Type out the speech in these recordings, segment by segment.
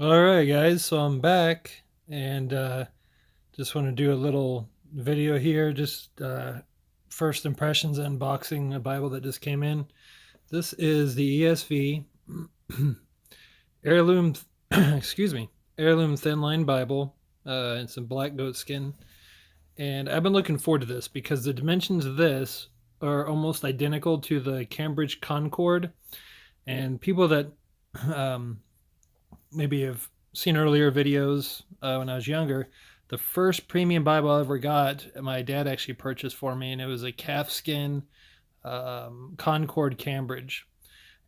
All right, guys. So I'm back and just want to do a little video here. Just first impressions unboxing a Bible that just came in. This is the ESV Heirloom, excuse me, Heirloom Thinline Bible. It's in black goat skin. And I've been looking forward to this because the dimensions of this are almost identical to the Cambridge Concord. And people that um, maybe have seen earlier videos when I was younger. The first premium Bible I ever got, my dad actually purchased for me, and it was a calfskin Concord Cambridge.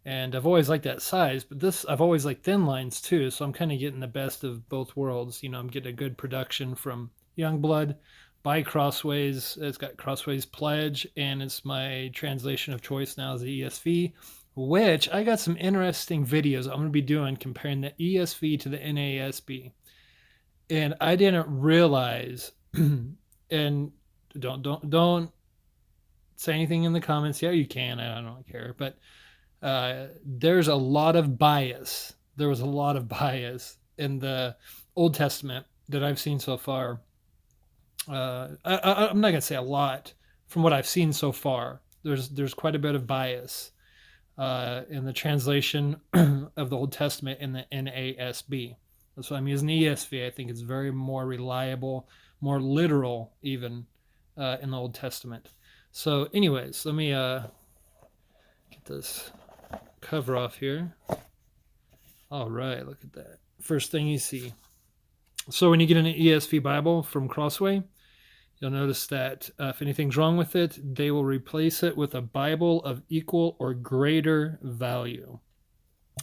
And I've always liked that size, but this I've always liked thin lines too. So I'm kind of getting the best of both worlds. I'm getting a good production from Youngblood by Crossways. It's got Crossways Pledge, and it's my translation of choice now is the ESV, which I got some interesting videos I'm going to be doing comparing the ESV to the NASB. And I didn't realize, and don't say anything in the comments. Yeah, you can. I don't care. But there's a lot of bias. There was a lot of bias in the Old Testament that I've seen so far. I'm not going to say a lot from what I've seen so far. There's quite a bit of bias in the translation of the Old Testament in the NASB. So I'm using ESV. I think it's very more reliable, more literal, even in the Old Testament. So, anyways, let me get this cover off here. All right, look at that. First thing you see. So when you get an ESV Bible from Crossway, you'll notice that if anything's wrong with it, they will replace it with a Bible of equal or greater value.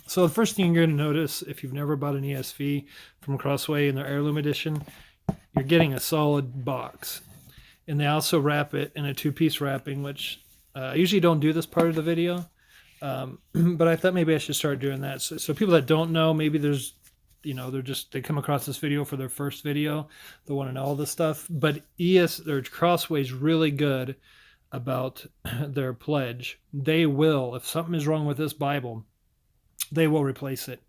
So the first thing you're going to notice if you've never bought an ESV from Crossway in their Heirloom Edition, you're getting a solid box. And they also wrap it in a two-piece wrapping, which I usually don't do this part of the video, but I thought maybe I should start doing that. So people that don't know, maybe there's they come across this video for their first video. They want to know all this stuff. But their Crossway's really good about their pledge. They will, if something is wrong with this Bible, they will replace it.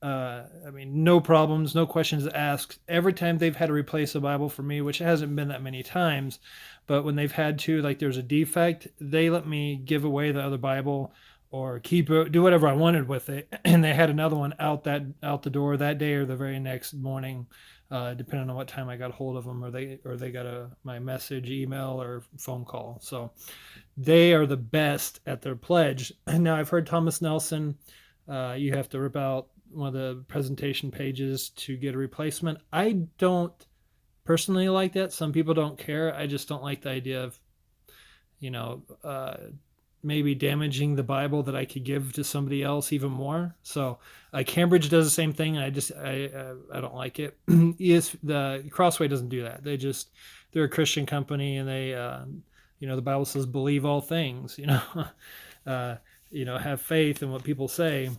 No problems, no questions asked. Every time they've had to replace a Bible for me, which hasn't been that many times, but when they've had to, like there's a defect, they let me give away the other Bible or keep it, do whatever I wanted with it. And they had another one out the door that day or the very next morning, depending on what time I got hold of them, or they got my message, email, or phone call. So they are the best at their pledge. Now I've heard Thomas Nelson, you have to rip out one of the presentation pages to get a replacement. I don't personally like that. Some people don't care. I just don't like the idea of, maybe damaging the Bible that I could give to somebody else even more. So Cambridge does the same thing, and I don't like it. The Crossway doesn't do that. They're a Christian company, and they the Bible says believe all things. Have faith in what people say.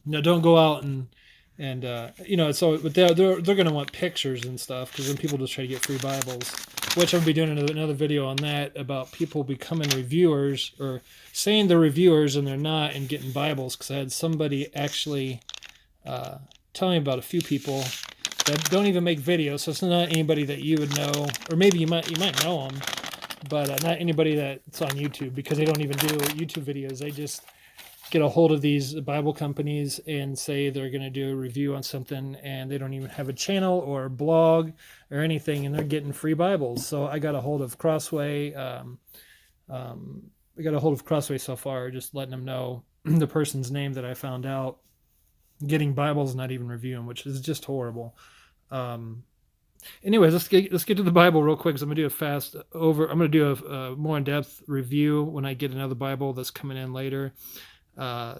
Don't go out and so but they're going to want pictures and stuff, because then people just try to get free Bibles, which I'm going to be doing another video on that, about people becoming reviewers or saying they're reviewers and they're not, and getting Bibles, because I had somebody actually tell me about a few people that don't even make videos, so it's not anybody that you would know, or maybe you might know them, but not anybody that's on YouTube, because they don't even do YouTube videos. They just get a hold of these Bible companies and say they're going to do a review on something, and they don't even have a channel or a blog or anything, and they're getting free Bibles. So I got a hold of Crossway. I got a hold of Crossway so far, just letting them know the person's name that I found out getting Bibles, not even reviewing, which is just horrible. Anyways, let's get to the Bible real quick, because I'm gonna do a more in-depth review when I get another Bible that's coming in later.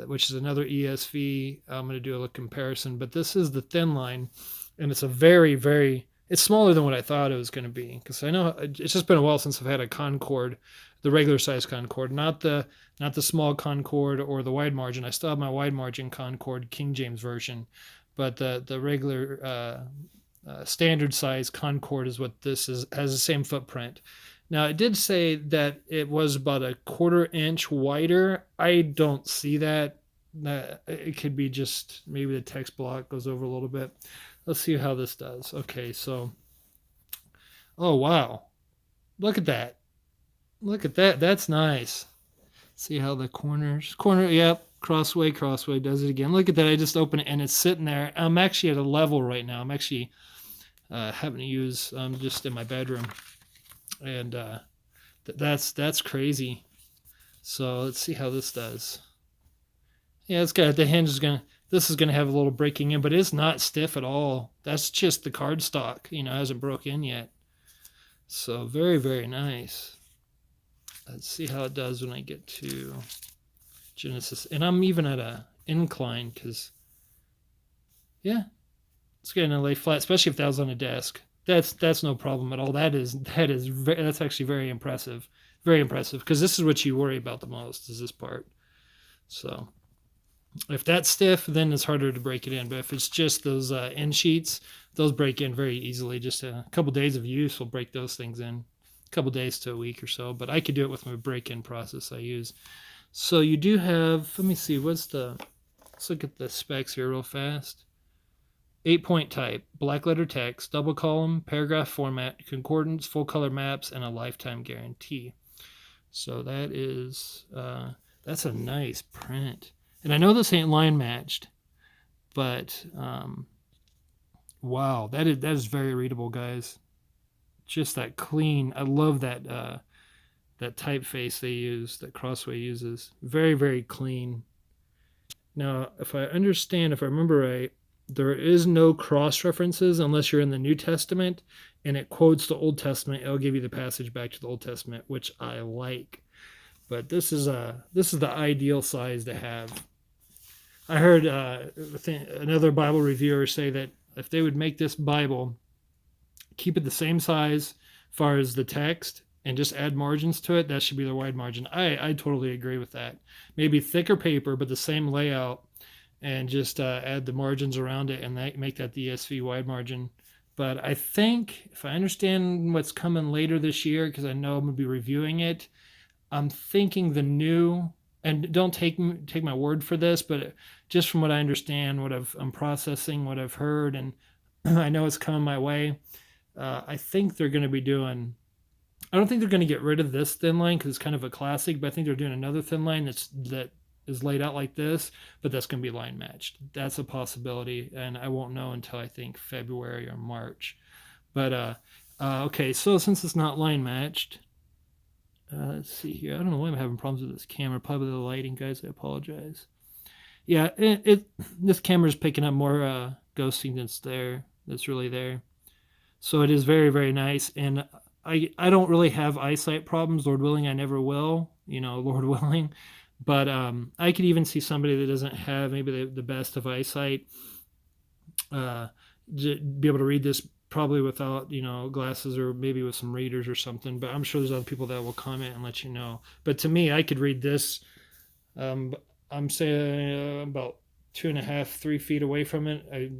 Which is another ESV. I'm going to do a little comparison, but this is the thin line, and it's a very, very, it's smaller than what I thought it was going to be, because I know it's just been a while since I've had a Concord, the regular size Concord, not the small Concord or the wide margin. I still have my wide margin Concord King James version, but the regular standard size Concord is what this is, has the same footprint. Now, it did say that it was about a 1/4 inch wider. I don't see that. that it could be just maybe the text block goes over a little bit. Let's see how this does. Okay, so, oh wow, look at that. Look at that. That's nice. See how the corner, yep, crossway does it again. Look at that. I just open it and it's sitting there. I'm actually at a level right now. I'm actually having to use, I'm just in my bedroom, and that's crazy. So let's see how this does. Yeah, it's got the hinge is gonna. This is gonna have a little breaking in, but it's not stiff at all. That's just the cardstock. You know, hasn't broke in yet. So very, very nice. Let's see how it does when I get to Genesis. And I'm even at a incline because, yeah, it's going to lay flat, especially if that was on a desk. That's no problem at all. That's actually very impressive. Very impressive, because this is what you worry about the most, is this part. So if that's stiff, then it's harder to break it in. But if it's just those end sheets, those break in very easily. Just a couple days of use will break those things in. A couple days to a week or so. But I could do it with my break-in process I use. So you do have, let me see, let's look at the specs here real fast. 8-point type, black letter text, double column, paragraph format, concordance, full color maps, and a lifetime guarantee. So that is, that's a nice print. And I know this ain't line matched, but wow, that is very readable, guys. Just that clean. I love that that typeface they use, that Crossway uses. Very, very clean. Now, if I remember right, there is no cross references unless you're in the New Testament and it quotes the Old Testament. It'll give you the passage back to the Old Testament, which I like. But this is the ideal size to have. I heard another Bible reviewer say that if they would make this Bible, keep it the same size as far as the text, and just add margins to it, that should be the wide margin. I totally agree with that. Maybe thicker paper, but the same layout, and just add the margins around it, and make that the ESV wide margin. But I think, if I understand what's coming later this year, because I know I'm going to be reviewing it, I'm thinking the new, and don't take my word for this, but just from what I understand, I'm processing, what I've heard, and I know it's coming my way, I think they're going to be doing, I don't think they're going to get rid of this thin line because it's kind of a classic, but I think they're doing another thin line that is laid out like this, but that's going to be line matched. That's a possibility, and I won't know until I think February or March. But okay, so since it's not line matched, let's see here. I don't know why I'm having problems with this camera. Probably the lighting, guys. I apologize. Yeah, this camera is picking up more ghosting that's really there. So it is very, very nice, and I don't really have eyesight problems. Lord willing, I never will. Lord willing. But I could even see somebody that doesn't have maybe the best of eyesight be able to read this probably without glasses, or maybe with some readers or something. But I'm sure there's other people that will comment and let you know. But to me, I could read this. I'm saying about 2.5, 3 feet away from it. I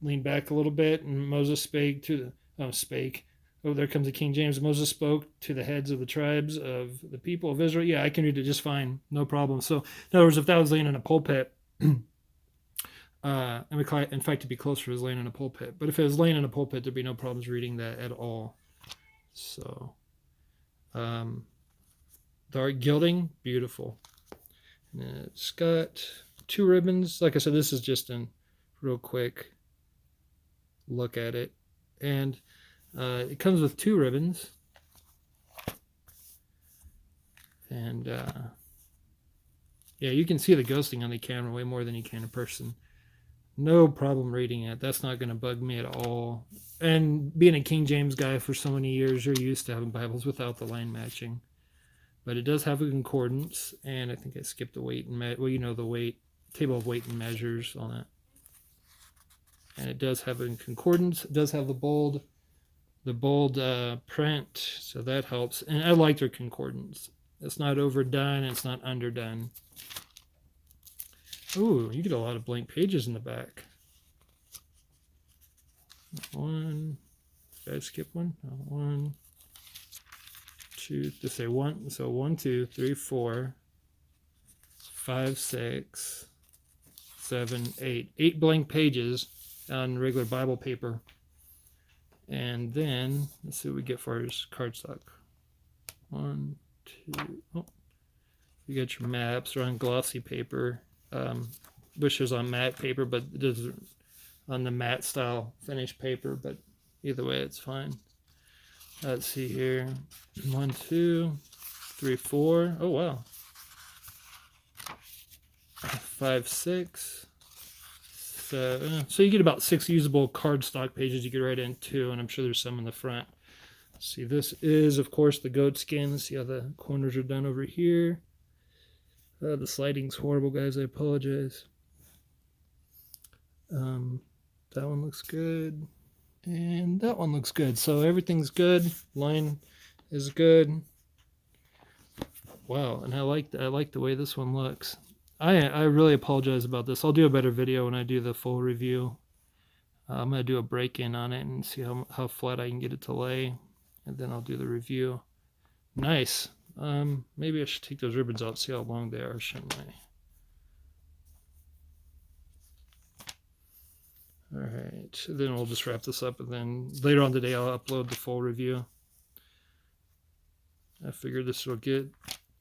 leaned back a little bit, and Moses spake to the Oh, there comes the King James. Moses spoke to the heads of the tribes of the people of Israel. Yeah, I can read it just fine, no problem. So, in other words, if that was laying in a pulpit, in fact, it'd be closer if it was laying in a pulpit. But if it was laying in a pulpit, there'd be no problems reading that at all. So, dark gilding, beautiful. And it's got 2 ribbons. Like I said, this is just a real quick look at it. And it comes with 2 ribbons. And yeah, you can see the ghosting on the camera way more than you can in person. No problem reading it. That's not going to bug me at all. And being a King James guy for so many years, you're used to having Bibles without the line matching. But it does have a concordance, and I think I skipped the weight and the weight table of weight and measures on it. And it does have a concordance. It does have the bold print, so that helps. And I like their concordance. It's not overdone. It's not underdone. Ooh, you get a lot of blank pages in the back. One. Did I skip one? No, 1, 2. Just say 1. So 1, 2, 3, 4, 5, 6, 7, 8. 8 blank pages on regular Bible paper. And then, let's see what we get for our cardstock. 1, 2, oh. You get your maps. They're on glossy paper. Wish it was on matte paper, but it is on the matte style finished paper. But either way, it's fine. Let's see here. 1, 2, 3, 4. Oh, wow. 5, 6, 7. So you get about 6 usable cardstock pages you could write in too, and I'm sure there's some in the front. See, this is, of course, the goat skin. Let's see how the corners are done over here. The sliding's horrible, guys. I apologize. That one looks good. And that one looks good. So everything's good. Line is good. Wow, and I like the way this one looks. I really apologize about this. I'll do a better video when I do the full review. I'm going to do a break-in on it and see how flat I can get it to lay. And then I'll do the review. Nice. Maybe I should take those ribbons out, see how long they are, shouldn't I? Alright, then we'll just wrap this up, and then later on today I'll upload the full review. I figured this will get...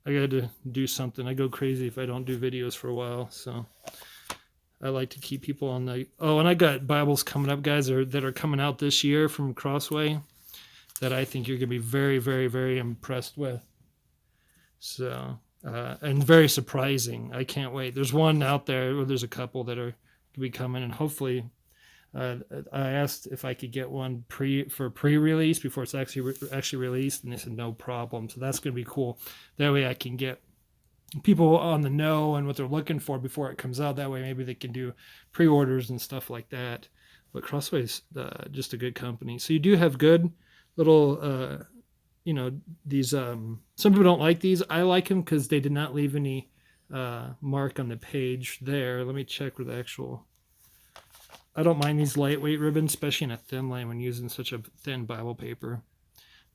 I got to do something. I go crazy if I don't do videos for a while, so I like to keep people on the... Oh, and I got Bibles coming up, guys, that are coming out this year from Crossway that I think you're going to be very, very, very impressed with. So, and very surprising. I can't wait. There's one out there, or there's a couple that are going to be coming, and hopefully... I asked if I could get one for pre-release before it's actually released, and they said no problem. So that's going to be cool. That way I can get people on the know and what they're looking for before it comes out. That way maybe they can do pre-orders and stuff like that. But Crossway's just a good company. So you do have good little, these. Some people don't like these. I like them because they did not leave any mark on the page there. Let me check with the actual... I don't mind these lightweight ribbons, especially in a thin line when using such a thin Bible paper.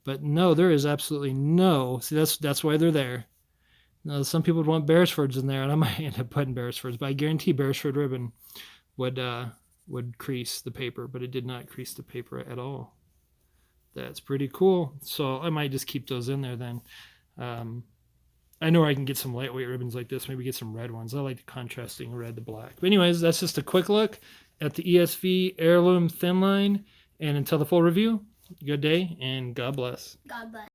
But no, there is absolutely no... See, that's why they're there. Now, some people would want Beresfords in there, and I might end up putting Beresfords, but I guarantee Beresford ribbon would crease the paper, but it did not crease the paper at all. That's pretty cool. So I might just keep those in there then. I know I can get some lightweight ribbons like this, maybe get some red ones. I like the contrasting red to black. But anyways, that's just a quick look at the ESV Heirloom Thinline. And until the full review, good day and God bless. God bless.